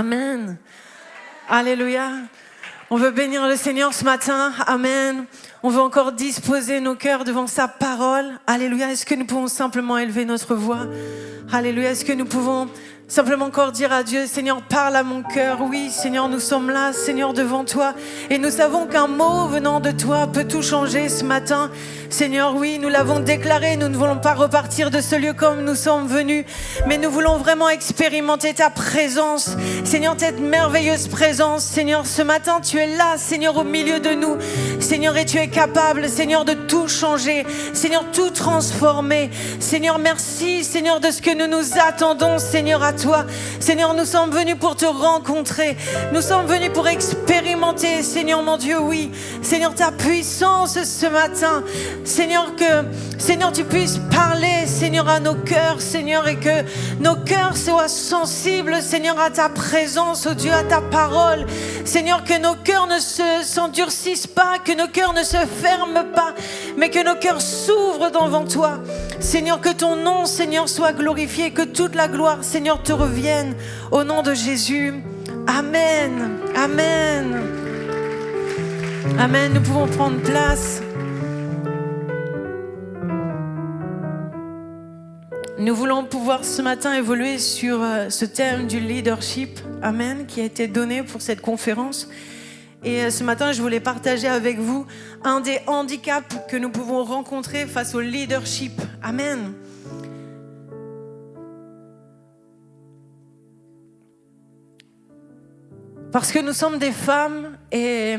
Amen. Alléluia. On veut bénir le Seigneur ce matin. Amen. On veut encore disposer nos cœurs devant sa parole. Alléluia. Est-ce que nous pouvons simplement élever notre voix? Alléluia. Est-ce que nous pouvons simplement encore dire à Dieu, Seigneur, parle à mon cœur. Oui, Seigneur, nous sommes là, Seigneur, devant toi. Et nous savons qu'un mot venant de toi peut tout changer ce matin. Seigneur, oui, nous l'avons déclaré. Nous ne voulons pas repartir de ce lieu comme nous sommes venus. Mais nous voulons vraiment expérimenter ta présence. Seigneur, cette merveilleuse présence. Seigneur, ce matin, tu es là, Seigneur, au milieu de nous. Seigneur, et tu es capable, Seigneur, de tout changer. Seigneur, tout transformer. Seigneur, merci, Seigneur, de ce que nous nous attendons, Seigneur, à toi. Seigneur, nous sommes venus pour te rencontrer. Nous sommes venus pour expérimenter, Seigneur mon Dieu, oui. Seigneur, ta puissance ce matin. Seigneur, Seigneur, tu puisses parler, Seigneur, à nos cœurs, Seigneur, et que nos cœurs soient sensibles, Seigneur, à ta présence, oh Dieu, à ta parole. Seigneur, que nos cœurs ne s'endurcissent pas, que nos cœurs ne se ferment pas, mais que nos cœurs s'ouvrent devant toi. Seigneur, que ton nom, Seigneur, soit glorifié, que toute la gloire, Seigneur, te revienne au nom de Jésus. Amen. Amen. Amen. Nous pouvons prendre place. Nous voulons pouvoir ce matin évoluer sur ce thème du leadership. Amen, qui a été donné pour cette conférence. Et ce matin, je voulais partager avec vous un des handicaps que nous pouvons rencontrer face au leadership. Amen. Parce que nous sommes des femmes et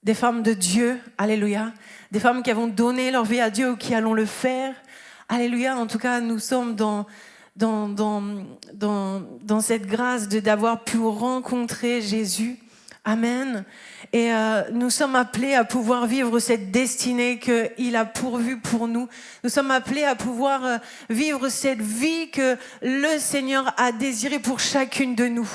des femmes de Dieu. Alléluia. Des femmes qui avons donné leur vie à Dieu ou qui allons le faire. Alléluia. En tout cas, nous sommes dans cette grâce d'avoir pu rencontrer Jésus. Amen. Et nous sommes appelés à pouvoir vivre cette destinée qu'il a pourvue pour nous. Nous sommes appelés à pouvoir vivre cette vie que le Seigneur a désirée pour chacune de nous.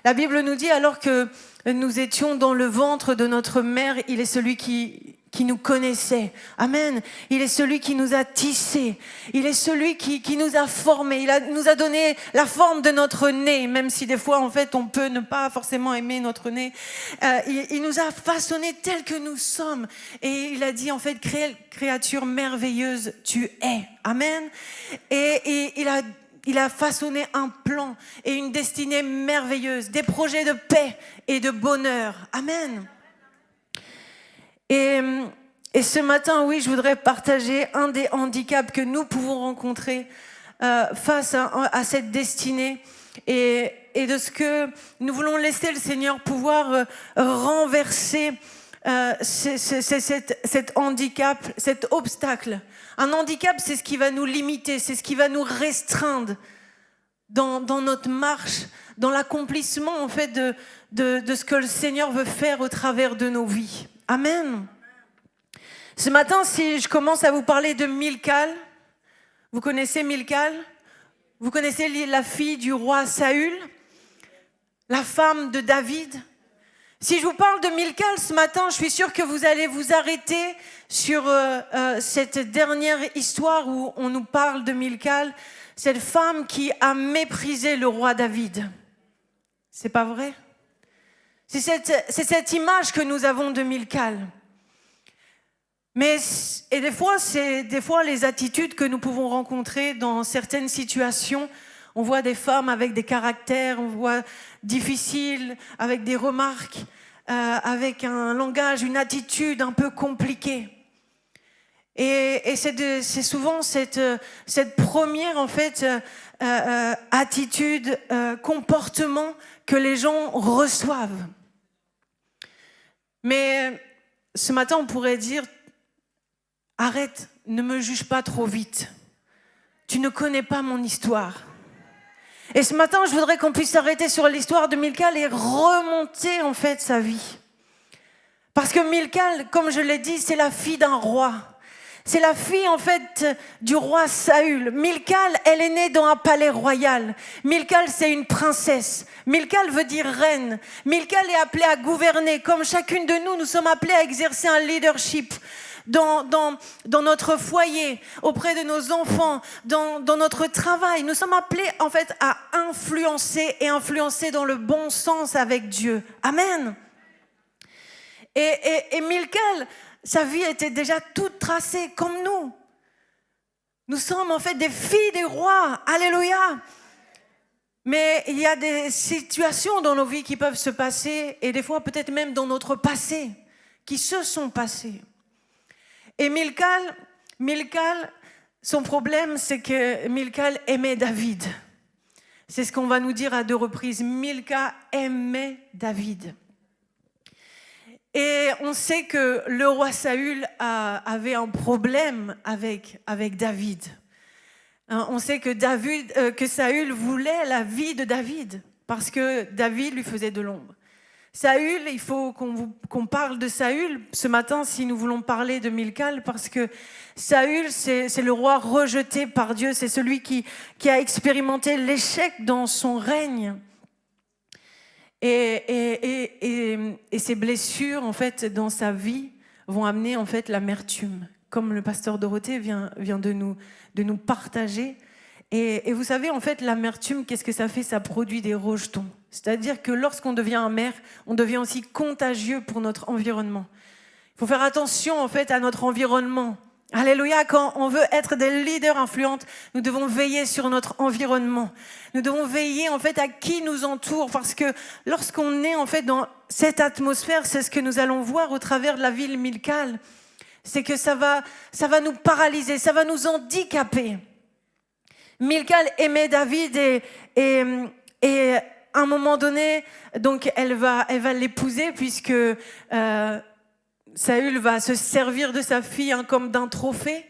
La Bible nous dit, alors que nous étions dans le ventre de notre mère, il est celui qui nous connaissait. Amen. Il est celui qui nous a tissés. Il est celui qui nous a formés. Nous a donné la forme de notre nez, même si des fois, en fait, on peut ne pas forcément aimer notre nez. Il nous a façonnés tels que nous sommes. Et il a dit, en fait, créature merveilleuse, tu es. Amen. Et il a façonné un plan et une destinée merveilleuse, des projets de paix et de bonheur. Amen. Et ce matin, oui, je voudrais partager un des handicaps que nous pouvons rencontrer face à cette destinée et de ce que nous voulons laisser le Seigneur pouvoir renverser cet handicap, cet obstacle. Un handicap, c'est ce qui va nous limiter, c'est ce qui va nous restreindre dans notre marche, dans l'accomplissement en fait de ce que le Seigneur veut faire au travers de nos vies. Amen. Ce matin, si je commence à vous parler de Milcal, vous connaissez Milcal? Vous connaissez la fille du roi Saül, la femme de David? Si je vous parle de Milcal ce matin, je suis sûre que vous allez vous arrêter sur cette dernière histoire où on nous parle de Milcal, cette femme qui a méprisé le roi David. C'est pas vrai? C'est cette image que nous avons de Milcal. Et des fois, c'est les attitudes que nous pouvons rencontrer dans certaines situations. On voit des femmes avec des caractères, on voit difficiles, avec des remarques, avec un langage, une attitude un peu compliquée. Et c'est souvent cette première en fait attitude, comportement que les gens reçoivent. Mais ce matin, on pourrait dire, arrête, ne me juge pas trop vite. Tu ne connais pas mon histoire. Et ce matin, je voudrais qu'on puisse s'arrêter sur l'histoire de Milcal et remonter en fait sa vie. Parce que Milcal, comme je l'ai dit, c'est la fille d'un roi. C'est la fille en fait du roi Saül. Milcal, elle est née dans un palais royal. Milcal, c'est une princesse. Milcal veut dire reine. Milcal est appelée à gouverner. Comme chacune de nous, nous sommes appelés à exercer un leadership dans notre foyer, auprès de nos enfants, dans notre travail. Nous sommes appelés en fait à influencer et influencer dans le bon sens avec Dieu. Amen. Et Milcal, sa vie était déjà toute tracée comme nous. Nous sommes en fait des filles des rois. Alléluia. Mais il y a des situations dans nos vies qui peuvent se passer, et des fois peut-être même dans notre passé, qui se sont passées. Et Milcal, son problème, c'est que Milcal aimait David. C'est ce qu'on va nous dire à 2 reprises. Milca aimait David. Et on sait que le roi Saül avait un problème avec David. On sait que Saül voulait la vie de David parce que David lui faisait de l'ombre. Saül, il faut qu'on parle de Saül ce matin si nous voulons parler de Milcal, parce que Saül, c'est le roi rejeté par Dieu, c'est celui qui a expérimenté l'échec dans son règne. Et ces blessures, en fait, dans sa vie, vont amener en fait l'amertume, comme le pasteur Dorothée vient de nous partager. Et vous savez, en fait, l'amertume, qu'est-ce que ça fait? Ça produit des rejetons. C'est-à-dire que lorsqu'on devient amer, on devient aussi contagieux pour notre environnement. Il faut faire attention, en fait, à notre environnement. Alléluia, quand on veut être des leaders influents, nous devons veiller sur notre environnement. Nous devons veiller en fait à qui nous entoure, parce que lorsqu'on est en fait dans cette atmosphère, c'est ce que nous allons voir au travers de la ville Milcal, c'est que ça va nous paralyser, ça va nous handicaper. Milcal aimait David et à un moment donné, donc elle va l'épouser puisque Saül va se servir de sa fille comme d'un trophée,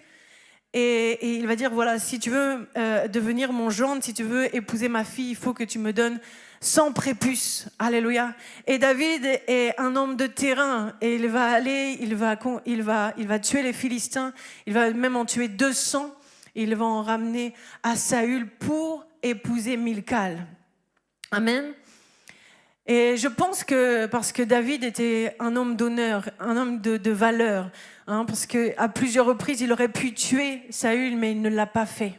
et il va dire, voilà, si tu veux devenir mon gendre, si tu veux épouser ma fille, il faut que tu me donnes 100 prépuces. Alléluia. Et David est un homme de terrain, et il va aller, il va tuer les Philistins, il va même en tuer 200, et il va en ramener à Saül pour épouser Milcal. Amen. Et je pense que parce que David était un homme d'honneur, un homme de valeur, parce qu'à plusieurs reprises, il aurait pu tuer Saül, mais il ne l'a pas fait.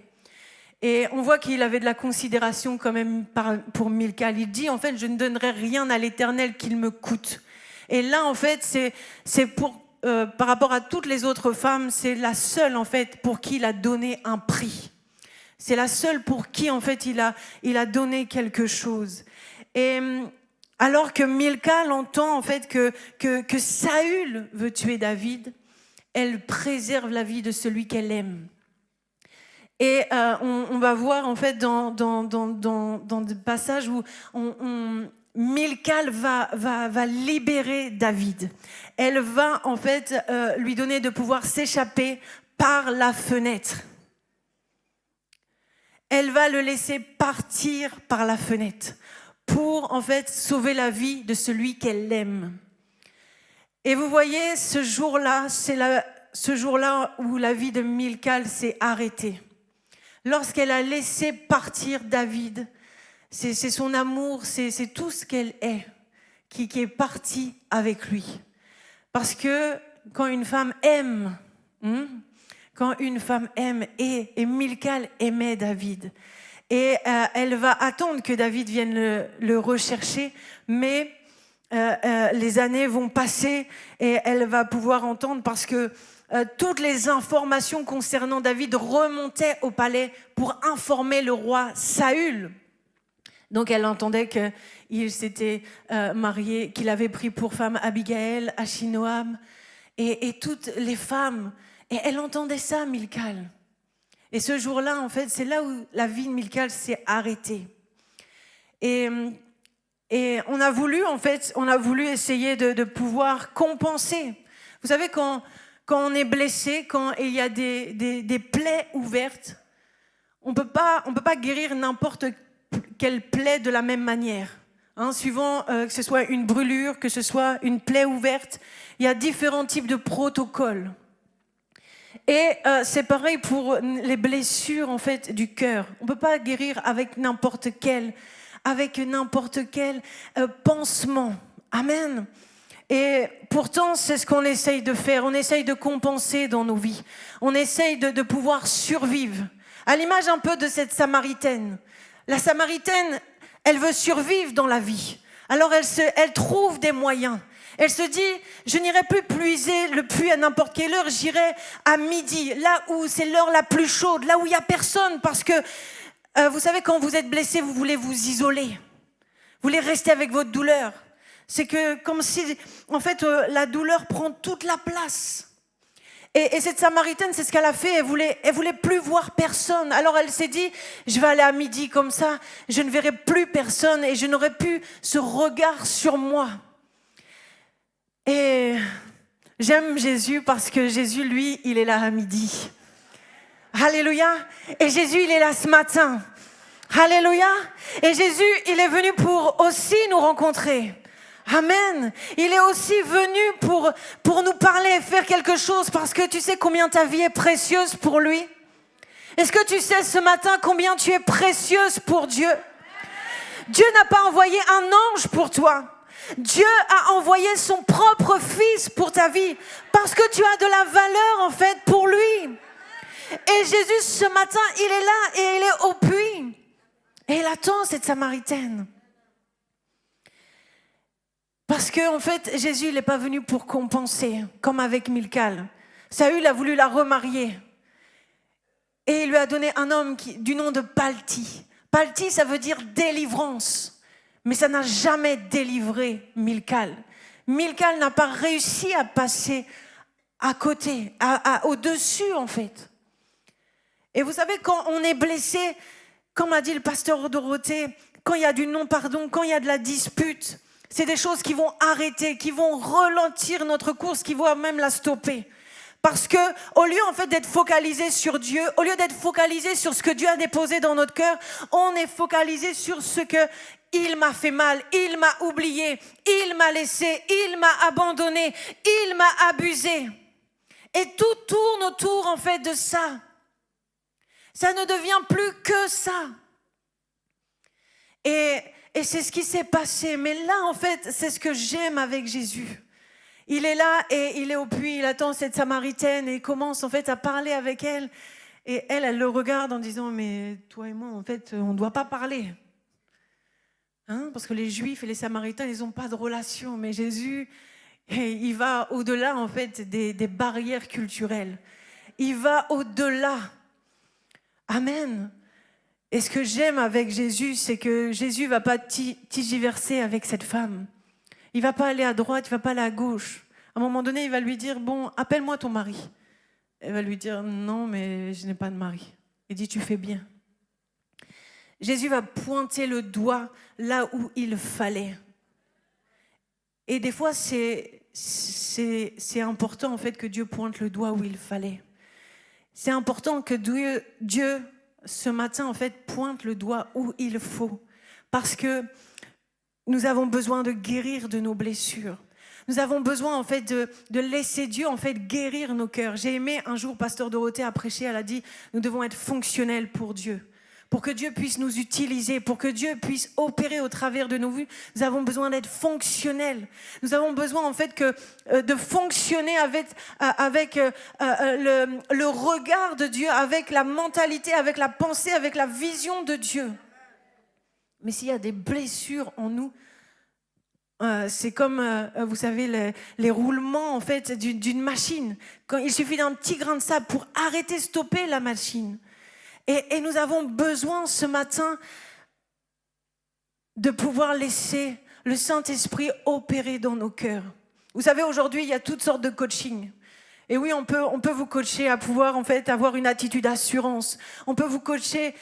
Et on voit qu'il avait de la considération quand même pour Milcal. Il dit, en fait, je ne donnerai rien à l'Éternel qu'il me coûte. Et là, en fait, c'est pour, par rapport à toutes les autres femmes, c'est la seule, en fait, pour qui il a donné un prix. C'est la seule pour qui, en fait, il a donné quelque chose. Et alors que Milcal entend en fait que Saül veut tuer David, elle préserve la vie de celui qu'elle aime. Et on va voir en fait dans des passages où Milcal va libérer David. Elle va en fait lui donner de pouvoir s'échapper par la fenêtre. Elle va le laisser partir par la fenêtre pour en fait sauver la vie de celui qu'elle aime. Et vous voyez, ce jour-là, c'est ce jour-là où la vie de Milcal s'est arrêtée. Lorsqu'elle a laissé partir David, c'est son amour, c'est tout ce qu'elle est qui est parti avec lui. Parce que quand une femme aime, et Milcal aimait David, et elle va attendre que David vienne le rechercher, mais les années vont passer et elle va pouvoir entendre, parce que toutes les informations concernant David remontaient au palais pour informer le roi Saül. Donc elle entendait qu'il s'était marié, qu'il avait pris pour femme Abigail, Achinoam et toutes les femmes. Et elle entendait ça, Milcal. Et ce jour-là, en fait, c'est là où la vie de Milcal s'est arrêtée. Et on a voulu essayer de pouvoir compenser. Vous savez, quand on est blessé, quand il y a des plaies ouvertes, on peut pas guérir n'importe quelle plaie de la même manière. Suivant que ce soit une brûlure, que ce soit une plaie ouverte, il y a différents types de protocoles. Et c'est pareil pour les blessures en fait du cœur. On peut pas guérir avec n'importe quel pansement. Amen. Et pourtant, c'est ce qu'on essaye de faire. On essaye de compenser dans nos vies. On essaye de pouvoir survivre. À l'image un peu de cette Samaritaine. La Samaritaine, elle veut survivre dans la vie. Alors elle trouve des moyens. Elle se dit, je n'irai plus puiser le puits à n'importe quelle heure, j'irai à midi, là où c'est l'heure la plus chaude, là où il n'y a personne, parce que, vous savez, quand vous êtes blessé, vous voulez vous isoler. Vous voulez rester avec votre douleur. C'est que, comme si, en fait, la douleur prend toute la place. Et cette Samaritaine, c'est ce qu'elle a fait, elle voulait plus voir personne. Alors elle s'est dit, je vais aller à midi comme ça, je ne verrai plus personne et je n'aurai plus ce regard sur moi. Et j'aime Jésus parce que Jésus, lui, il est là à midi. Alléluia. Et Jésus, il est là ce matin. Alléluia. Et Jésus, il est venu pour aussi nous rencontrer. Amen. Il est aussi venu pour nous parler et faire quelque chose parce que tu sais combien ta vie est précieuse pour lui. Est-ce que tu sais ce matin combien tu es précieuse pour Dieu? Dieu n'a pas envoyé un ange pour toi. Dieu a envoyé son propre fils pour ta vie parce que tu as de la valeur en fait pour lui. Et Jésus ce matin, il est là et il est au puits. Et il attend cette Samaritaine. Parce que en fait, Jésus il n'est pas venu pour compenser, comme avec Milcal. Saül a voulu la remarier. Et il lui a donné un homme du nom de Palti. Palti, ça veut dire délivrance. Mais ça n'a jamais délivré Milcal. Milcal n'a pas réussi à passer à côté, au-dessus en fait. Et vous savez, quand on est blessé, comme a dit le pasteur Dorothée, quand il y a du non-pardon, quand il y a de la dispute, c'est des choses qui vont arrêter, qui vont ralentir notre course, qui vont même la stopper. Parce que, au lieu en fait d'être focalisé sur Dieu, au lieu d'être focalisé sur ce que Dieu a déposé dans notre cœur, on est focalisé sur ce que il m'a fait mal, il m'a oublié, il m'a laissé, il m'a abandonné, il m'a abusé. Et tout tourne autour en fait de ça. Ça ne devient plus que ça. Et c'est ce qui s'est passé. Mais là en fait, c'est ce que j'aime avec Jésus. Il est là et il est au puits, il attend cette Samaritaine et il commence en fait à parler avec elle. Et elle le regarde en disant, mais toi et moi en fait, on ne doit pas parler. Hein, parce que les Juifs et les Samaritains, ils n'ont pas de relation. Mais Jésus, il va au-delà en fait des barrières culturelles. Il va au-delà. Amen. Et ce que j'aime avec Jésus, c'est que Jésus ne va pas tergiverser avec cette femme. Il ne va pas aller à droite, il ne va pas aller à gauche. À un moment donné, il va lui dire, bon, appelle-moi ton mari. Elle va lui dire, non, mais je n'ai pas de mari. Il dit, tu fais bien. Jésus va pointer le doigt là où il fallait. Et des fois, c'est important en fait que Dieu pointe le doigt où il fallait. C'est important que Dieu, ce matin, en fait, pointe le doigt où il faut. Parce que nous avons besoin de guérir de nos blessures. Nous avons besoin, en fait, de laisser Dieu, en fait, guérir nos cœurs. J'ai aimé, un jour, pasteur Dorothée a prêché, elle a dit, nous devons être fonctionnels pour Dieu. Pour que Dieu puisse nous utiliser, pour que Dieu puisse opérer au travers de nos vies, nous avons besoin d'être fonctionnels. Nous avons besoin en fait de fonctionner avec le regard de Dieu, avec la mentalité, avec la pensée, avec la vision de Dieu. Mais s'il y a des blessures en nous, c'est comme, vous savez, les roulements en fait d'une machine. Quand il suffit d'un petit grain de sable pour arrêter, stopper la machine. Et nous avons besoin ce matin de pouvoir laisser le Saint-Esprit opérer dans nos cœurs. Vous savez, aujourd'hui, il y a toutes sortes de coaching. Et oui, on peut vous coacher à pouvoir en fait avoir une attitude d'assurance. On peut vous coacher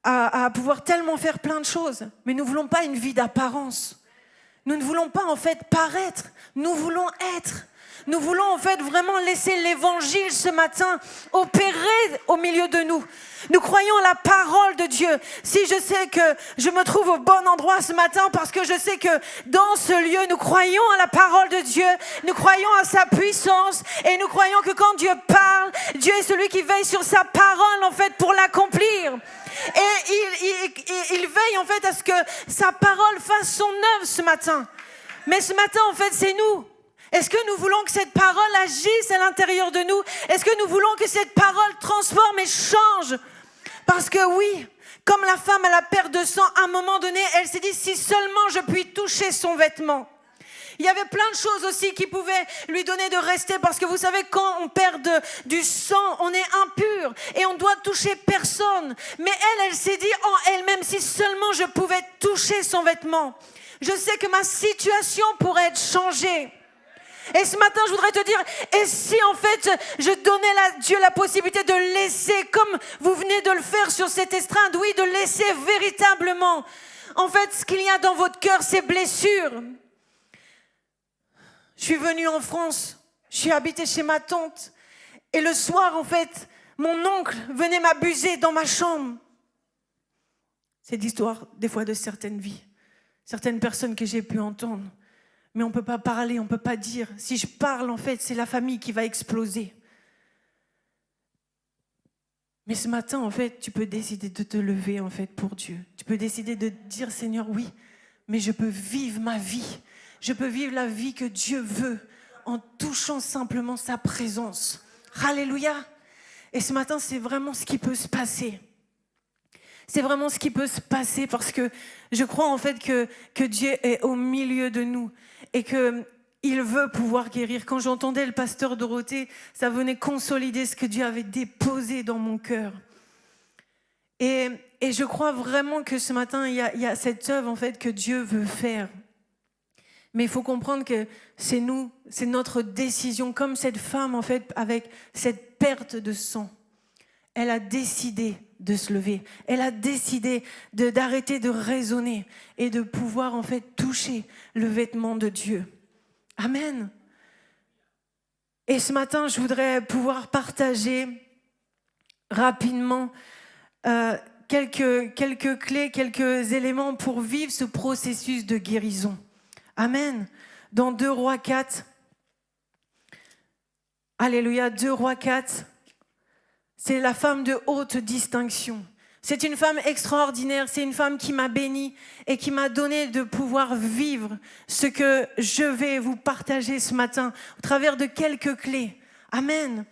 à pouvoir tellement faire plein de choses. Mais nous ne voulons pas une vie d'apparence. Nous ne voulons pas en fait paraître. Nous voulons être. Nous voulons en fait vraiment laisser l'évangile ce matin opérer au milieu de nous. Nous croyons à la parole de Dieu. Si je sais que je me trouve au bon endroit ce matin parce que je sais que dans ce lieu, nous croyons à la parole de Dieu, nous croyons à sa puissance et nous croyons que quand Dieu parle, Dieu est celui qui veille sur sa parole en fait pour l'accomplir. Et il veille en fait à ce que sa parole fasse son œuvre ce matin. Mais ce matin en fait c'est nous. Est-ce que nous voulons que cette parole agisse à l'intérieur de nous? Est-ce que nous voulons que cette parole transforme et change? Parce que oui, comme la femme à la perte de sang, à un moment donné, elle s'est dit, si seulement je puis toucher son vêtement. Il y avait plein de choses aussi qui pouvaient lui donner de rester, parce que vous savez, quand on perd du sang, on est impur et on doit toucher personne. Mais elle s'est dit en elle-même, si seulement je pouvais toucher son vêtement, je sais que ma situation pourrait être changée. Et ce matin, je voudrais te dire, et si en fait, je donnais à Dieu la possibilité de laisser, comme vous venez de le faire sur cette estrade, oui, de laisser véritablement, en fait, ce qu'il y a dans votre cœur, ces blessures. Je suis venue en France, je suis habitée chez ma tante, et le soir, en fait, mon oncle venait m'abuser dans ma chambre. C'est l'histoire, des fois, de certaines vies, certaines personnes que j'ai pu entendre. Mais on ne peut pas parler, on ne peut pas dire. Si je parle, en fait, c'est la famille qui va exploser. Mais ce matin, en fait, tu peux décider de te lever, en fait, pour Dieu. Tu peux décider de dire, Seigneur, oui, mais je peux vivre ma vie. Je peux vivre la vie que Dieu veut en touchant simplement sa présence. Alléluia. Et ce matin, c'est vraiment ce qui peut se passer. C'est vraiment ce qui peut se passer parce que je crois en fait que Dieu est au milieu de nous et qu'il veut pouvoir guérir. Quand j'entendais le pasteur Dorothée, ça venait consolider ce que Dieu avait déposé dans mon cœur. Et je crois vraiment que ce matin, il y a cette œuvre en fait que Dieu veut faire. Mais il faut comprendre que c'est nous, c'est notre décision, comme cette femme en fait avec cette perte de sang. Elle a décidé de se lever. Elle a décidé d'arrêter de raisonner et de pouvoir en fait toucher le vêtement de Dieu. Amen. Et ce matin, je voudrais pouvoir partager rapidement quelques clés, quelques éléments pour vivre ce processus de guérison. Amen. Dans 2 Rois 4, Alléluia, 2 Rois 4, c'est la femme de haute distinction. C'est une femme extraordinaire, c'est une femme qui m'a bénie et qui m'a donné de pouvoir vivre ce que je vais vous partager ce matin au travers de quelques clés. Amen.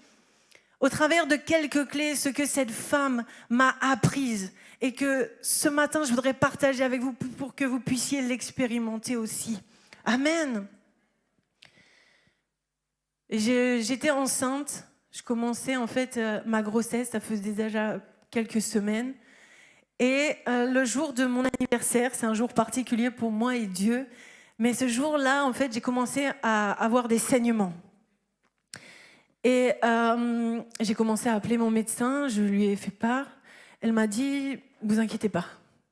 Au travers de quelques clés, ce que cette femme m'a apprise et que ce matin, je voudrais partager avec vous pour que vous puissiez l'expérimenter aussi. Amen. J'étais enceinte. Je commençais en fait ma grossesse, ça faisait déjà quelques semaines. Et le jour de mon anniversaire, c'est un jour particulier pour moi et Dieu. Mais ce jour-là, en fait, j'ai commencé à avoir des saignements. Et j'ai commencé à appeler mon médecin, je lui ai fait part. Elle m'a dit, vous inquiétez pas,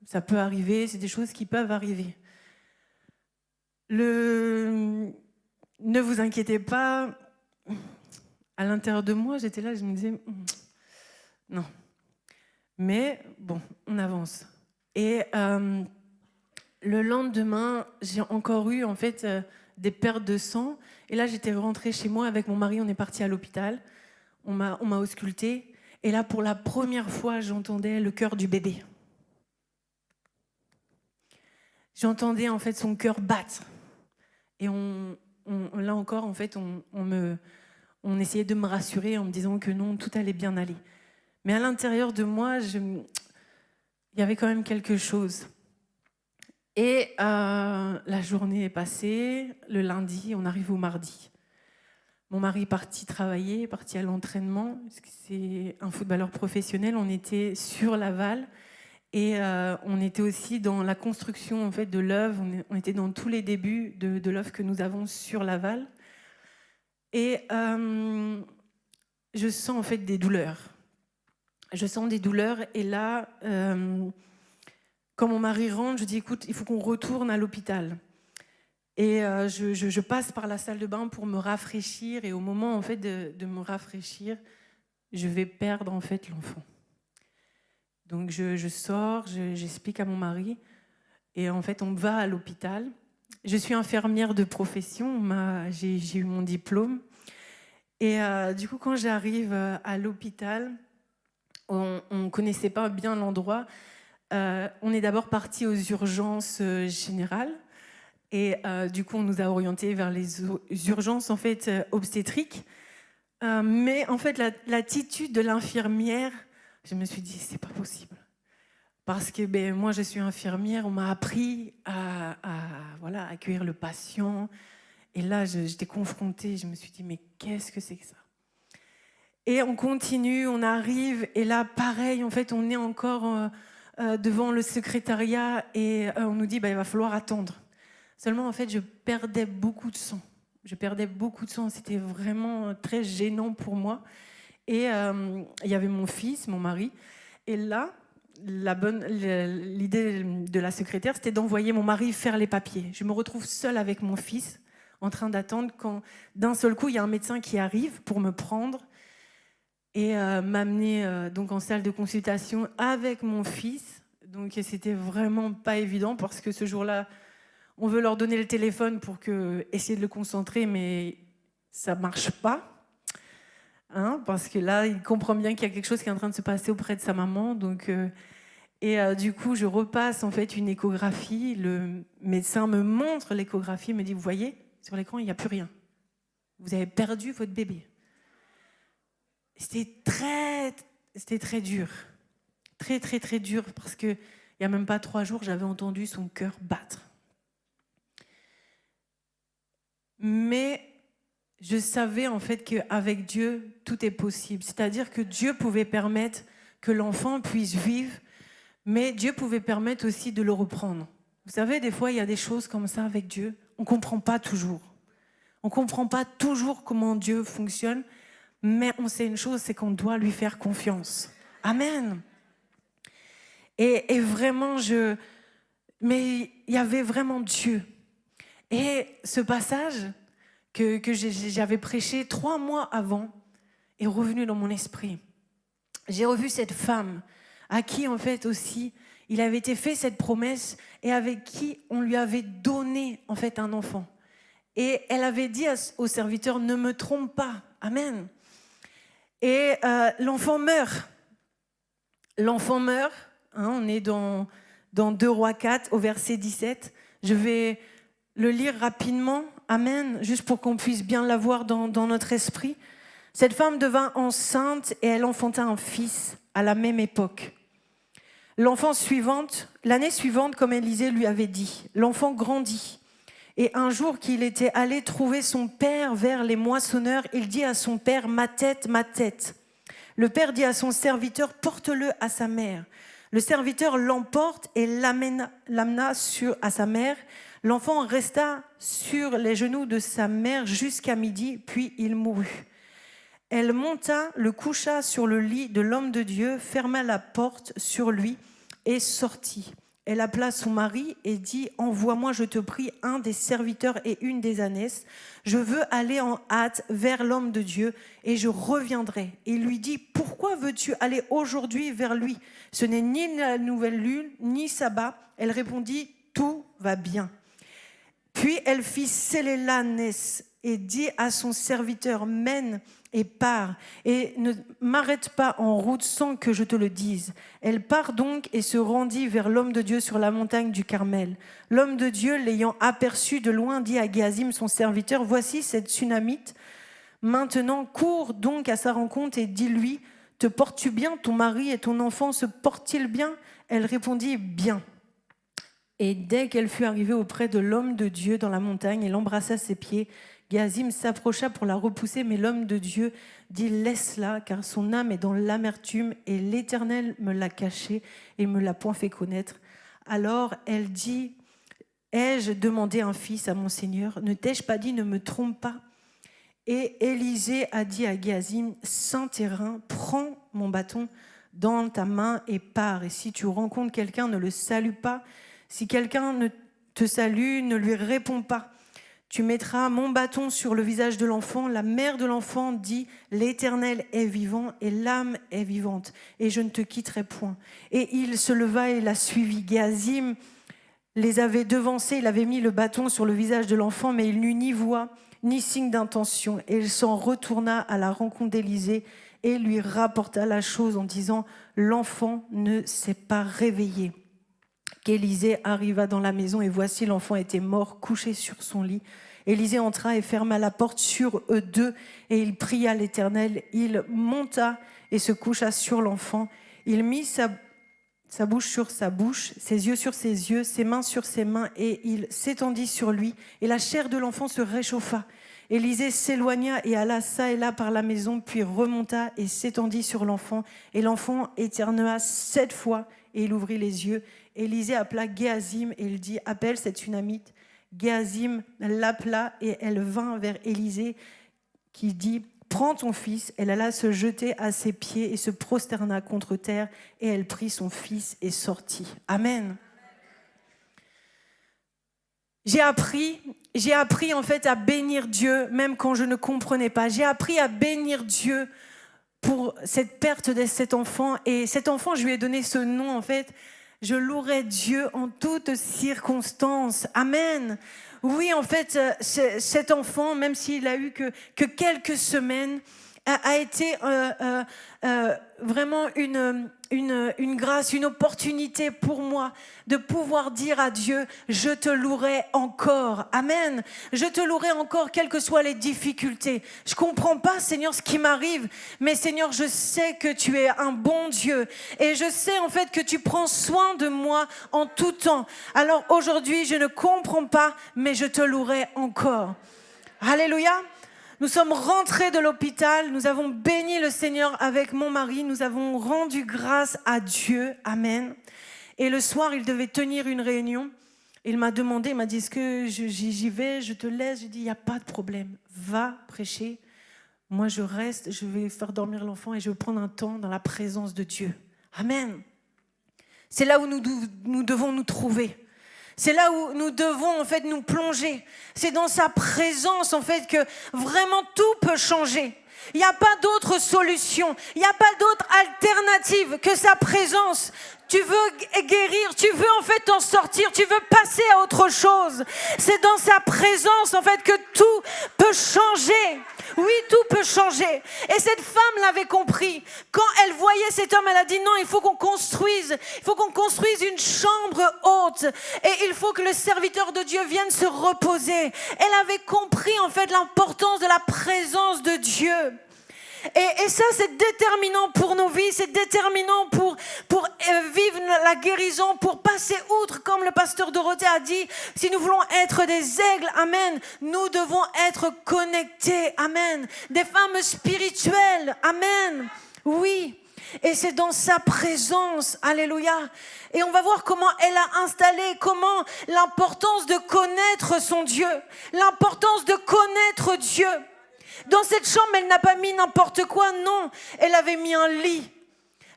ça peut arriver, c'est des choses qui peuvent arriver. Ne vous inquiétez pas. À l'intérieur de moi, j'étais là, je me disais, non. Mais bon, on avance. Et le lendemain, j'ai encore eu en fait des pertes de sang. Et là, j'étais rentrée chez moi avec mon mari, on est parti à l'hôpital. On m'a auscultée. Et là, pour la première fois, j'entendais le cœur du bébé. J'entendais en fait son cœur battre. Et là encore, en fait, on essayait de me rassurer en me disant que non, tout allait bien aller. Mais à l'intérieur de moi, il y avait quand même quelque chose. Et la journée est passée. Le lundi, on arrive au mardi. Mon mari est parti travailler, est parti à l'entraînement, parce que c'est un footballeur professionnel. On était sur Laval et on était aussi dans la construction en fait, de l'œuvre. On était dans tous les débuts de l'œuvre que nous avons sur Laval. Et je sens en fait des douleurs. Je sens des douleurs et là, quand mon mari rentre, je dis écoute, il faut qu'on retourne à l'hôpital. Et je passe par la salle de bain pour me rafraîchir. Et au moment en fait, de me rafraîchir, je vais perdre en fait l'enfant. Donc je sors, j'explique à mon mari. Et en fait, on va à l'hôpital. Je suis infirmière de profession. J'ai eu mon diplôme. Et du coup, quand j'arrive à l'hôpital, on ne connaissait pas bien l'endroit. On est d'abord parti aux urgences générales. Et du coup, on nous a orientés vers les urgences en fait, obstétriques. Mais en fait, l'attitude de l'infirmière, je me suis dit, c'est pas possible. Parce que moi, je suis infirmière, on m'a appris à accueillir le patient. Et là, j'étais confrontée, je me suis dit, mais qu'est-ce que c'est que ça ? Et on continue, on arrive, et là, pareil, en fait, on est encore devant le secrétariat, et on nous dit, il va falloir attendre. Seulement, en fait, je perdais beaucoup de sang. C'était vraiment très gênant pour moi. Et il y avait mon fils, mon mari, et là, l'idée de la secrétaire, c'était d'envoyer mon mari faire les papiers. Je me retrouve seule avec mon fils, en train d'attendre quand, d'un seul coup, il y a un médecin qui arrive pour me prendre et m'amener donc en salle de consultation avec mon fils. Donc, c'était vraiment pas évident parce que ce jour-là, on veut leur donner le téléphone pour essayer de le concentrer, mais ça marche pas. Parce que là, il comprend bien qu'il y a quelque chose qui est en train de se passer auprès de sa maman. Donc, du coup, je repasse en fait une échographie. Le médecin me montre l'échographie, me dit, vous voyez, sur l'écran, il n'y a plus rien. Vous avez perdu votre bébé. C'était très dur. Très, très, très dur parce qu'il n'y a même pas 3 jours, j'avais entendu son cœur battre. Mais je savais en fait qu'avec Dieu, tout est possible. C'est-à-dire que Dieu pouvait permettre que l'enfant puisse vivre, mais Dieu pouvait permettre aussi de le reprendre. Vous savez, des fois, il y a des choses comme ça avec Dieu. On ne comprend pas toujours. On ne comprend pas toujours comment Dieu fonctionne, mais on sait une chose, c'est qu'on doit lui faire confiance. Amen. Et vraiment, mais il y avait vraiment Dieu. Et ce passage que j'avais prêché 3 mois avant est revenu dans mon esprit. J'ai revu cette femme à qui en fait aussi il avait été fait cette promesse et avec qui on lui avait donné en fait un enfant. Et elle avait dit au serviteur, ne me trompe pas, amen. Et l'enfant meurt. On est dans 2 Rois 4 au verset 17. Je vais le lire rapidement, amen, juste pour qu'on puisse bien l'avoir dans notre esprit. Cette femme devint enceinte et elle enfanta un fils à la même époque. L'année suivante, comme Élisée lui avait dit, l'enfant grandit. Et un jour qu'il était allé trouver son père vers les moissonneurs, il dit à son père, ma tête, ma tête. Le père dit à son serviteur, porte-le à sa mère. Le serviteur l'emporte et l'amena à sa mère. L'enfant resta sur les genoux de sa mère jusqu'à midi, puis il mourut. Elle monta, le coucha sur le lit de l'homme de Dieu, ferma la porte sur lui et sortit. Elle appela son mari et dit, envoie-moi, je te prie, un des serviteurs et une des ânesses. Je veux aller en hâte vers l'homme de Dieu et je reviendrai. Et il lui dit, pourquoi veux-tu aller aujourd'hui vers lui ? Ce n'est ni la nouvelle lune, ni sabbat. Elle répondit, tout va bien. Puis elle fit sceller l'ânesse et dit à son serviteur, mène et part, et ne m'arrête pas en route sans que je te le dise. Elle part donc et se rendit vers l'homme de Dieu sur la montagne du Carmel. L'homme de Dieu, l'ayant aperçu de loin, dit à Géasim, son serviteur, voici cette Sunamite. Maintenant, cours donc à sa rencontre et dis-lui, te portes-tu bien, ton mari et ton enfant se portent-ils bien ? Elle répondit, bien. Et dès qu'elle fut arrivée auprès de l'homme de Dieu dans la montagne, elle embrassa ses pieds. Géasim s'approcha pour la repousser, mais l'homme de Dieu dit « Laisse-la, car son âme est dans l'amertume, et l'Éternel me l'a cachée et me l'a point fait connaître. » Alors elle dit « Ai-je demandé un fils à mon Seigneur ? Ne t'ai-je pas dit, ne me trompe pas ?» Et Élisée a dit à Géasim « Saint terrain, prends mon bâton dans ta main et pars. Et si tu rencontres quelqu'un, ne le salue pas. Si quelqu'un ne te salue, ne lui réponds pas. Tu mettras mon bâton sur le visage de l'enfant. La mère de l'enfant dit, l'Éternel est vivant et l'âme est vivante, et je ne te quitterai point. Et il se leva et la suivit. Géazim les avait devancés, il avait mis le bâton sur le visage de l'enfant, mais il n'eut ni voix, ni signe d'intention. Et il s'en retourna à la rencontre d'Élisée et lui rapporta la chose en disant, l'enfant ne s'est pas réveillé. Qu'Élisée arriva dans la maison et voici l'enfant était mort, couché sur son lit. Élisée entra et ferma la porte sur eux deux et il pria l'Éternel. Il monta et se coucha sur l'enfant. Il mit sa bouche sur sa bouche, ses yeux sur ses yeux, ses mains sur ses mains et il s'étendit sur lui et la chair de l'enfant se réchauffa. Élisée s'éloigna et alla çà et là par la maison, puis remonta et s'étendit sur l'enfant. Et l'enfant éternua 7 fois et il ouvrit les yeux. Élisée appela Géazim et il dit, appelle cette Sunamite. Géazim l'appela et elle vint vers Élisée qui dit, prends ton fils. Elle alla se jeter à ses pieds et se prosterna contre terre et elle prit son fils et sortit. Amen. J'ai appris en fait à bénir Dieu même quand je ne comprenais pas. J'ai appris à bénir Dieu pour cette perte de cet enfant. Et cet enfant, je lui ai donné ce nom en fait. Je louerai Dieu en toutes circonstances. Amen. Oui, en fait, cet enfant, même s'il a eu que quelques semaines, a été vraiment une grâce, une opportunité pour moi de pouvoir dire à Dieu, je te louerai encore. Amen. Je te louerai encore, quelles que soient les difficultés. Je comprends pas, Seigneur, ce qui m'arrive, mais Seigneur, je sais que tu es un bon Dieu et je sais en fait que tu prends soin de moi en tout temps. Alors aujourd'hui, je ne comprends pas, mais je te louerai encore. Alléluia. Nous sommes rentrés de l'hôpital, nous avons béni le Seigneur avec mon mari, nous avons rendu grâce à Dieu, amen. Et le soir, il devait tenir une réunion. Il m'a demandé, il m'a dit, est-ce que j'y vais, je te laisse? J'ai dit, il n'y a pas de problème, va prêcher. Moi, je reste, je vais faire dormir l'enfant et je vais prendre un temps dans la présence de Dieu. Amen. C'est là où nous devons nous trouver. C'est là où nous devons en fait nous plonger. C'est dans sa présence en fait que vraiment tout peut changer. Il n'y a pas d'autre solution. Il n'y a pas d'autre alternative que sa présence. Tu veux guérir, tu veux en fait t'en sortir, tu veux passer à autre chose. C'est dans sa présence en fait que tout peut changer. Oui, tout peut changer. Et cette femme l'avait compris. Quand elle voyait cet homme, elle a dit non, il faut qu'on construise une chambre haute. Et il faut que le serviteur de Dieu vienne se reposer. Elle avait compris en fait l'importance de la présence de Dieu. Et ça, c'est déterminant pour nos vies, c'est déterminant pour vivre la guérison, pour passer outre, comme le pasteur Dorothée a dit, si nous voulons être des aigles, amen, nous devons être connectés, amen, des femmes spirituelles, amen, oui, et c'est dans sa présence, alléluia, et on va voir comment elle a installé, comment l'importance de connaître son Dieu, l'importance de connaître Dieu. Dans cette chambre, elle n'a pas mis n'importe quoi, non. Elle avait mis un lit.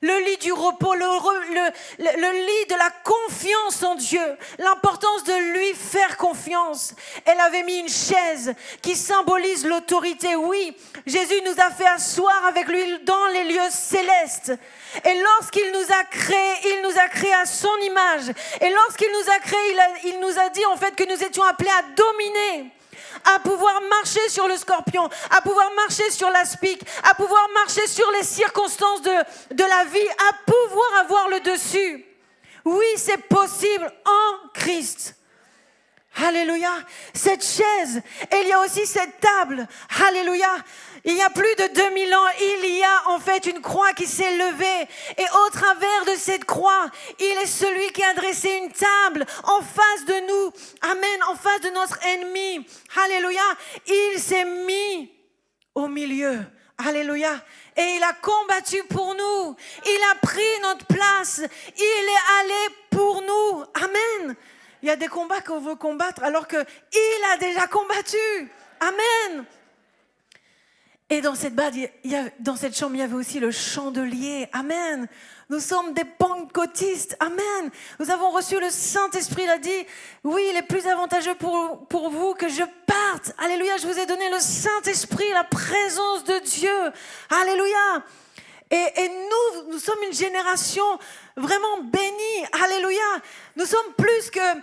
Le lit du repos, le lit de la confiance en Dieu. L'importance de lui faire confiance. Elle avait mis une chaise qui symbolise l'autorité. Oui, Jésus nous a fait asseoir avec lui dans les lieux célestes. Et lorsqu'il nous a créés à son image. Et lorsqu'il nous a créés, il nous a dit en fait que nous étions appelés à dominer. À pouvoir marcher sur le scorpion, à pouvoir marcher sur l'aspic, à pouvoir marcher sur les circonstances de la vie, à pouvoir avoir le dessus. Oui, c'est possible en Christ. Alléluia. Cette chaise, et il y a aussi cette table. Alléluia. Il y a plus de 2000 ans, il y a en fait une croix qui s'est levée. Et au travers de cette croix, il est celui qui a dressé une table en face de nous. Amen, en face de notre ennemi. Alléluia. Il s'est mis au milieu. Alléluia. Et il a combattu pour nous. Il a pris notre place. Il est allé pour nous. Amen. Il y a des combats qu'on veut combattre alors qu'il a déjà combattu. Amen. Et dans dans cette chambre, il y avait aussi le chandelier. Amen. Nous sommes des pentecôtistes. Amen. Nous avons reçu le Saint-Esprit. Il a dit, oui, il est plus avantageux pour vous que je parte. Alléluia, je vous ai donné le Saint-Esprit, la présence de Dieu. Alléluia. Et nous sommes une génération vraiment bénie. Alléluia. Nous sommes plus qu'à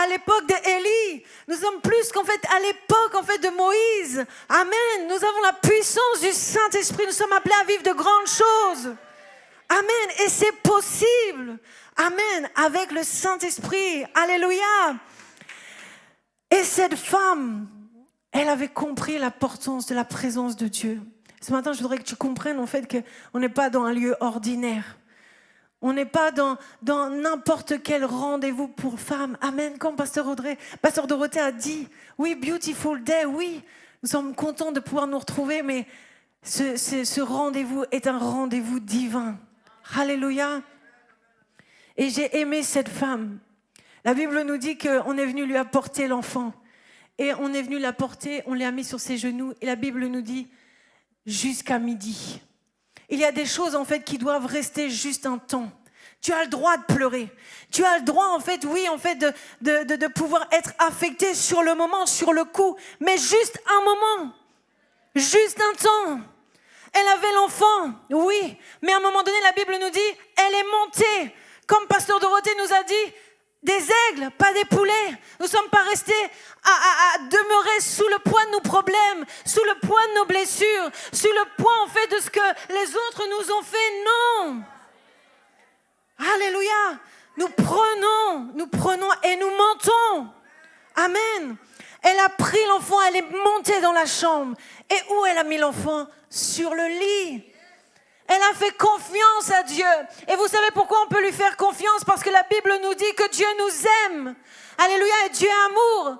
l'époque d'Élie. Nous sommes plus qu'en fait à l'époque de Moïse. Amen. Nous avons la puissance du Saint-Esprit. Nous sommes appelés à vivre de grandes choses. Amen. Et c'est possible. Amen. Avec le Saint-Esprit. Alléluia. Et cette femme, elle avait compris l'importance de la présence de Dieu. Ce matin, je voudrais que tu comprennes en fait qu'on n'est pas dans un lieu ordinaire. On n'est pas dans n'importe quel rendez-vous pour femmes. Amen. Comme Pasteur Dorothée a dit, oui, beautiful day, oui. Nous sommes contents de pouvoir nous retrouver, mais ce rendez-vous est un rendez-vous divin. Alléluia. Et j'ai aimé cette femme. La Bible nous dit qu'on est venu lui apporter l'enfant. Et on est venu l'apporter, on l'a mis sur ses genoux. Et la Bible nous dit, jusqu'à midi. Il y a des choses en fait qui doivent rester juste un temps. Tu as le droit de pleurer. Tu as le droit en fait, oui, en fait, de pouvoir être affecté sur le moment, sur le coup. Mais juste un moment. Juste un temps. Elle avait l'enfant, oui. Mais à un moment donné, la Bible nous dit, elle est montée. Comme Pasteur Dorothée nous a dit, des aigles, pas des poulets. Nous ne sommes pas restés à demeurer sous le poids de nos problèmes, sous le poids de nos blessures, sous le poids en fait de ce que les autres nous ont fait. Non. Alléluia. Nous prenons et nous montons. Amen. Elle a pris l'enfant, elle est montée dans la chambre. Et où elle a mis l'enfant? Sur le lit. Elle a fait confiance à Dieu. Et vous savez pourquoi on peut lui faire confiance? Parce que la Bible nous dit que Dieu nous aime. Alléluia. Et Dieu est amour.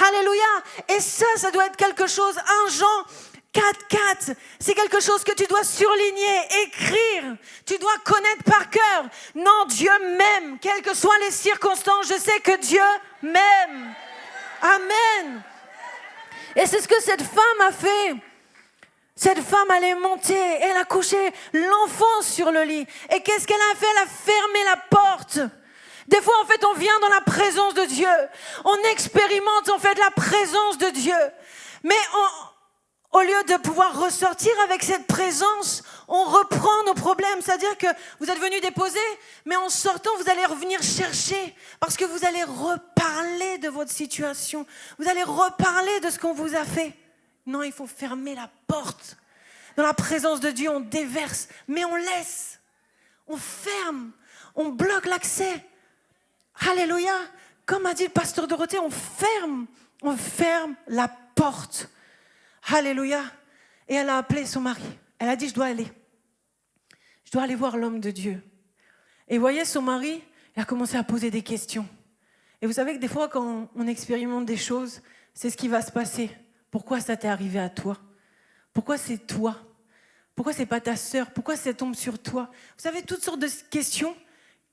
Alléluia. Et ça doit être quelque chose. 1 Jean 4:4. C'est quelque chose que tu dois surligner, écrire. Tu dois connaître par cœur. Non, Dieu m'aime. Quelles que soient les circonstances, je sais que Dieu m'aime. Amen. Et c'est ce que cette femme a fait. Cette femme, elle est montée, elle a couché l'enfant sur le lit. Et qu'est-ce qu'elle a fait? Elle a fermé la porte. Des fois, en fait, on vient dans la présence de Dieu. On expérimente, en fait, la présence de Dieu. Mais au lieu de pouvoir ressortir avec cette présence, on reprend nos problèmes. C'est-à-dire que vous êtes venu déposer, mais en sortant, vous allez revenir chercher. Parce que vous allez reparler de votre situation. Vous allez reparler de ce qu'on vous a fait. Non, il faut fermer la porte. Dans la présence de Dieu, on déverse, mais on laisse. On ferme, on bloque l'accès. Alléluia. Comme a dit le pasteur Dorothée, on ferme la porte. Alléluia. Et elle a appelé son mari. Elle a dit, je dois aller voir l'homme de Dieu. Et vous voyez, son mari, il a commencé à poser des questions. Et vous savez que des fois, quand on expérimente des choses, c'est ce qui va se passer. Pourquoi ça t'est arrivé à toi? Pourquoi c'est toi? Pourquoi c'est pas ta sœur? Pourquoi ça tombe sur toi? Vous savez, toutes sortes de questions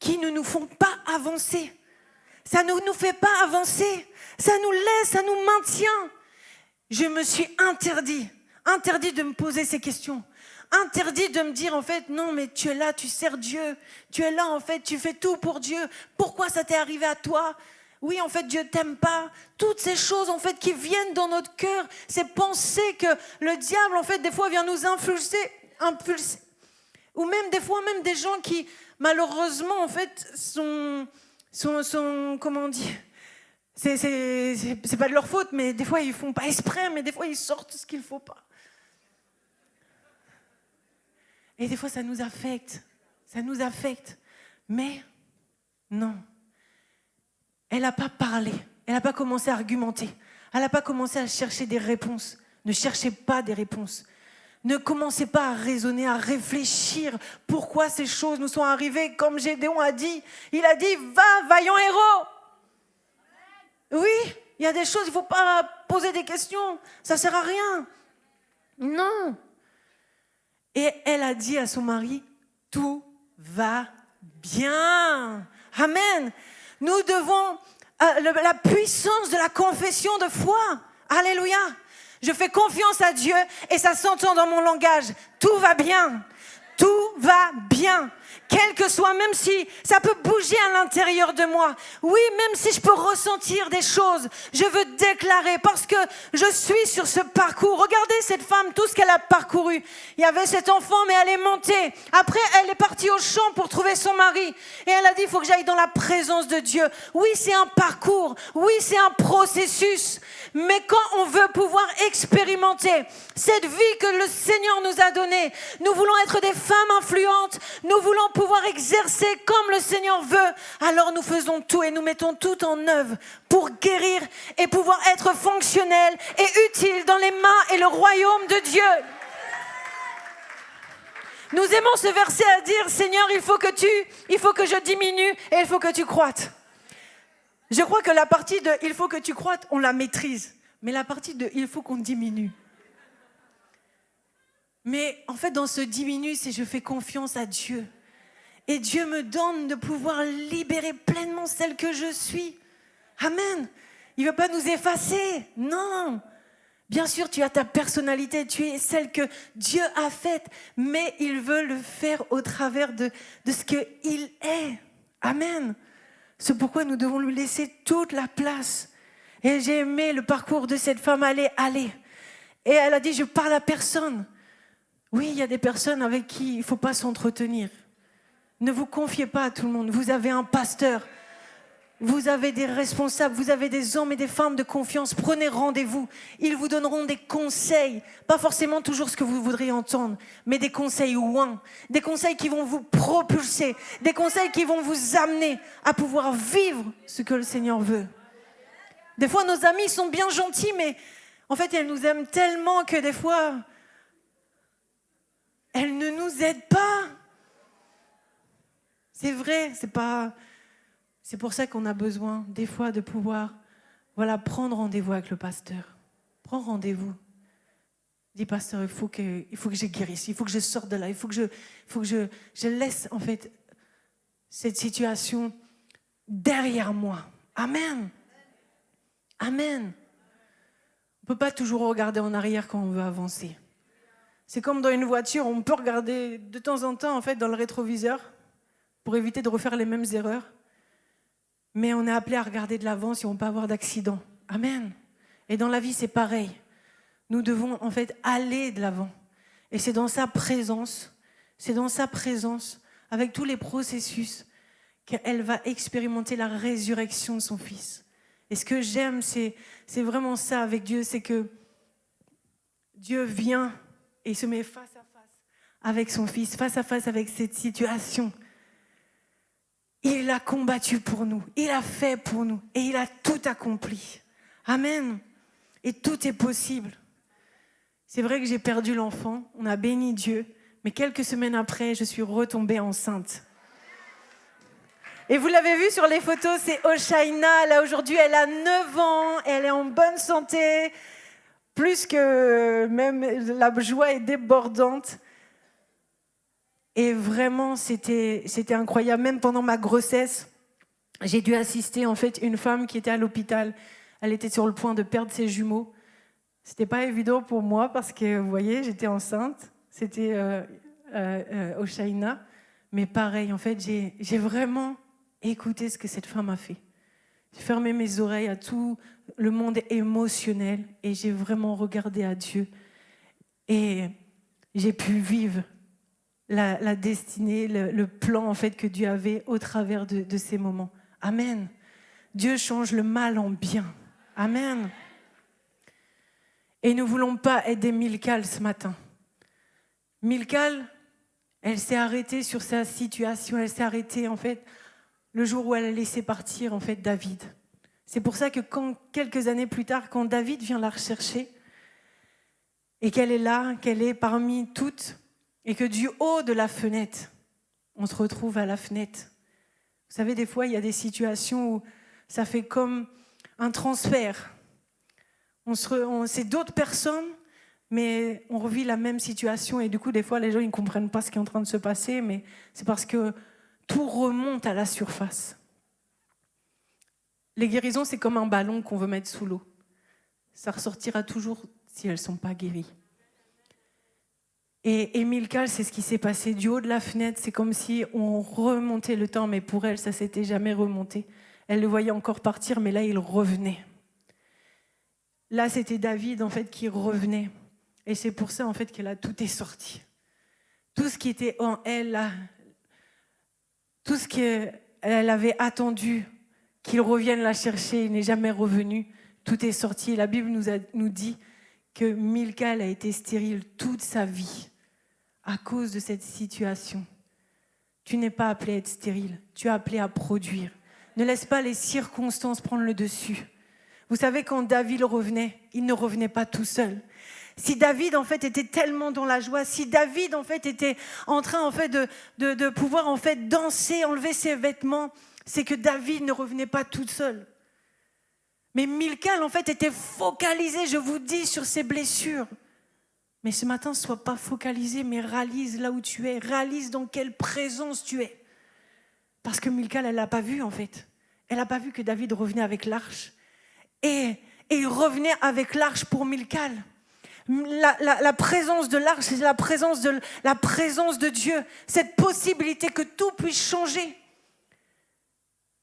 qui ne nous font pas avancer. Ça ne nous fait pas avancer. Ça nous laisse, ça nous maintient. Je me suis interdit de me poser ces questions. Interdit de me dire en fait, non mais tu es là, tu sers Dieu. Tu es là en fait, tu fais tout pour Dieu. Pourquoi ça t'est arrivé à toi? Oui, en fait, Dieu t'aime pas. Toutes ces choses, en fait, qui viennent dans notre cœur, ces pensées que le diable, en fait, des fois, vient nous impulser. Ou même, des fois, même des gens qui, malheureusement, en fait, sont comment dire, c'est pas de leur faute, mais des fois, ils font pas exprès, mais des fois, ils sortent ce qu'il faut pas. Et des fois, ça nous affecte. Mais, non. Elle n'a pas parlé, elle n'a pas commencé à argumenter, elle n'a pas commencé à chercher des réponses. Ne cherchez pas des réponses. Ne commencez pas à raisonner, à réfléchir pourquoi ces choses nous sont arrivées. Comme Gédéon a dit, il a dit, va, vaillant héros. Oui, il y a des choses, il ne faut pas poser des questions, ça ne sert à rien. Non. Et elle a dit à son mari, tout va bien. Amen. Nous devons la puissance de la confession de foi. Alléluia. Je fais confiance à Dieu et ça s'entend dans mon langage. Tout va bien. Tout va bien. Quel que soit, même si ça peut bouger à l'intérieur de moi. Oui, même si je peux ressentir des choses, je veux déclarer parce que je suis sur ce parcours. Regardez cette femme, tout ce qu'elle a parcouru. Il y avait cet enfant, mais elle est montée. Après, elle est partie au champ pour trouver son mari. Et elle a dit, il faut que j'aille dans la présence de Dieu. Oui, c'est un parcours. Oui, c'est un processus. Mais quand on veut pouvoir expérimenter cette vie que le Seigneur nous a donnée, nous voulons être des femmes influentes, nous voulons pouvoir exercer comme le Seigneur veut, alors nous faisons tout et nous mettons tout en œuvre pour guérir et pouvoir être fonctionnels et utiles dans les mains et le royaume de Dieu. Nous aimons ce verset à dire, Seigneur, il faut que je diminue et il faut que tu croîtes. Je crois que la partie de il faut que tu croîtes, on la maîtrise. Mais la partie de il faut qu'on diminue. Mais en fait, dans ce diminue, c'est je fais confiance à Dieu. Et Dieu me donne de pouvoir libérer pleinement celle que je suis. Amen. Il ne veut pas nous effacer. Non. Bien sûr, tu as ta personnalité, tu es celle que Dieu a faite. Mais il veut le faire au travers de ce qu'il est. Amen. C'est pourquoi nous devons lui laisser toute la place. Et j'ai aimé le parcours de cette femme. Allez. Et elle a dit, je parle à personne. Oui, il y a des personnes avec qui il ne faut pas s'entretenir. Ne vous confiez pas à tout le monde. Vous avez un pasteur. Vous avez des responsables. Vous avez des hommes et des femmes de confiance. Prenez rendez-vous. Ils vous donneront des conseils. Pas forcément toujours ce que vous voudriez entendre, mais des conseils ouins. Des conseils qui vont vous propulser. Des conseils qui vont vous amener à pouvoir vivre ce que le Seigneur veut. Des fois, nos amis sont bien gentils, mais en fait, elles nous aiment tellement que des fois, elles ne nous aident pas. C'est vrai, c'est pour ça qu'on a besoin des fois de pouvoir prendre rendez-vous avec le pasteur. Prends rendez-vous. Dis, pasteur, il faut que je guérisse, il faut que je sorte de là, il faut que je laisse en fait cette situation derrière moi. Amen. Amen. On ne peut pas toujours regarder en arrière quand on veut avancer. C'est comme dans une voiture, on peut regarder de temps en temps en fait dans le rétroviseur pour éviter de refaire les mêmes erreurs. Mais on est appelé à regarder de l'avant si on ne veut pas avoir d'accident. Amen. Et dans la vie, c'est pareil. Nous devons en fait aller de l'avant. Et c'est dans sa présence, avec tous les processus, qu'elle va expérimenter la résurrection de son fils. Et ce que j'aime, c'est vraiment ça avec Dieu, c'est que Dieu vient et se met face à face avec son fils, face à face avec cette situation. Il a combattu pour nous, il a fait pour nous et il a tout accompli. Amen. Et tout est possible. C'est vrai que j'ai perdu l'enfant, on a béni Dieu, mais quelques semaines après, je suis retombée enceinte. Et vous l'avez vu sur les photos, c'est Oshaina. Là, aujourd'hui, elle a 9 ans, elle est en bonne santé, plus que même la joie est débordante. Et vraiment, c'était incroyable. Même pendant ma grossesse, j'ai dû assister en fait une femme qui était à l'hôpital. Elle était sur le point de perdre ses jumeaux. C'était pas évident pour moi parce que, vous voyez, j'étais enceinte. C'était Oshaina. Mais pareil, en fait, j'ai vraiment écouté ce que cette femme a fait. J'ai fermé mes oreilles à tout le monde émotionnel et j'ai vraiment regardé à Dieu. Et j'ai pu vivre la destinée, le plan en fait que Dieu avait au travers de ces moments. Amen. Dieu change le mal en bien. Amen. Et nous ne voulons pas être des Milcal ce matin. Milcal, elle s'est arrêtée sur sa situation, elle s'est arrêtée en fait le jour où elle a laissé partir en fait David. C'est pour ça que quelques années plus tard, quand David vient la rechercher et qu'elle est là, qu'elle est parmi toutes, et que du haut de la fenêtre, on se retrouve à la fenêtre. Vous savez, des fois, il y a des situations où ça fait comme un transfert. C'est d'autres personnes, mais on revit la même situation. Et du coup, des fois, les gens ne comprennent pas ce qui est en train de se passer, mais c'est parce que tout remonte à la surface. Les guérisons, c'est comme un ballon qu'on veut mettre sous l'eau. Ça ressortira toujours si elles ne sont pas guéries. Et Milcal, c'est ce qui s'est passé du haut de la fenêtre. C'est comme si on remontait le temps, mais pour elle, ça ne s'était jamais remonté. Elle le voyait encore partir, mais là, il revenait. Là, c'était David, en fait, qui revenait. Et c'est pour ça, en fait, qu'elle a tout est sorti. Tout ce qui était en elle, là, tout ce qu'elle avait attendu, qu'il revienne la chercher, il n'est jamais revenu. Tout est sorti. Et la Bible nous dit que Milcal a été stérile toute sa vie à cause de cette situation. Tu n'es pas appelé à être stérile, tu es appelé à produire. Ne laisse pas les circonstances prendre le dessus. Vous savez, quand David revenait, il ne revenait pas tout seul. Si David, en fait, était tellement dans la joie, si David, en fait, était en train, en fait, de pouvoir, en fait, danser, enlever ses vêtements, c'est que David ne revenait pas tout seul. Mais Milcal, en fait, était focalisé, je vous dis, sur ses blessures. Mais ce matin, ne sois pas focalisé, mais réalise là où tu es. Réalise dans quelle présence tu es. Parce que Milcal, elle ne l'a pas vu, en fait. Elle n'a pas vu que David revenait avec l'arche. Et il revenait avec l'arche pour Milcal. La présence de l'arche, c'est la présence de Dieu. Cette possibilité que tout puisse changer.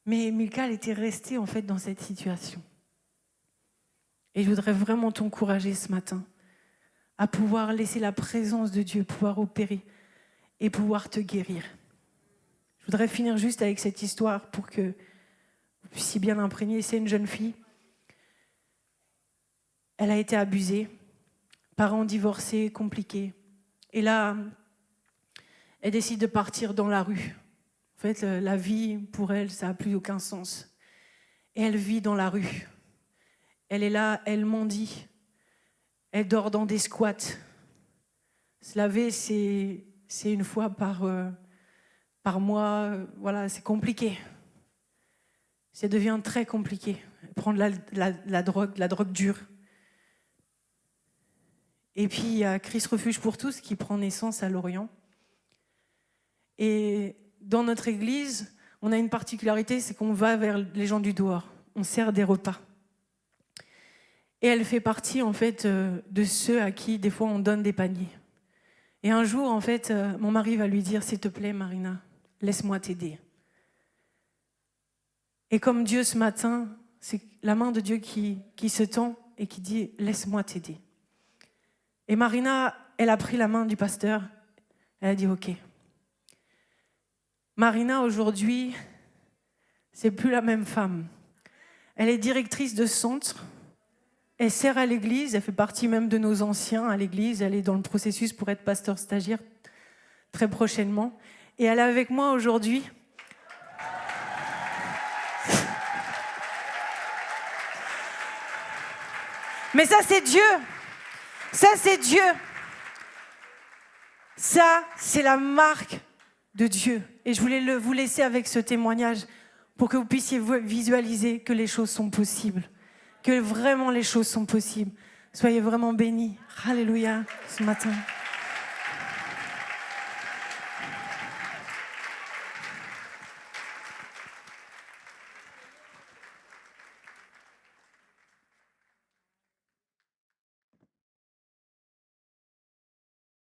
Mais Milcal était resté, en fait, dans cette situation. Et je voudrais vraiment t'encourager ce matin à pouvoir laisser la présence de Dieu pouvoir opérer et pouvoir te guérir. Je voudrais finir juste avec cette histoire pour que vous puissiez bien l'imprégner. C'est une jeune fille. Elle a été abusée, parents divorcés, compliqués. Et là, elle décide de partir dans la rue. En fait, la vie, pour elle, ça n'a plus aucun sens. Et elle vit dans la rue. Elle est là, elle mendie. Elle dort dans des squats. Se laver, c'est une fois par mois. Voilà, c'est compliqué. Ça devient très compliqué. Prendre la drogue dure. Et puis, il y a Christ Refuge pour tous qui prend naissance à Lorient. Et dans notre église, on a une particularité, c'est qu'on va vers les gens du dehors. On sert des repas. Et elle fait partie, en fait, de ceux à qui, des fois, on donne des paniers. Et un jour, en fait, mon mari va lui dire « S'il te plaît, Marina, laisse-moi t'aider. » Et comme Dieu, ce matin, c'est la main de Dieu qui se tend et qui dit « Laisse-moi t'aider. » Et Marina, elle a pris la main du pasteur. Elle a dit « Ok. » Marina, aujourd'hui, c'est plus la même femme. Elle est directrice de centre. Elle sert à l'église, elle fait partie même de nos anciens à l'église. Elle est dans le processus pour être pasteur stagiaire très prochainement. Et elle est avec moi aujourd'hui. Mais ça, c'est Dieu. Ça, c'est Dieu. Ça, c'est la marque de Dieu. Et je voulais vous laisser avec ce témoignage pour que vous puissiez visualiser que les choses sont possibles. Que vraiment les choses sont possibles. Soyez vraiment bénis. Alléluia, ce matin.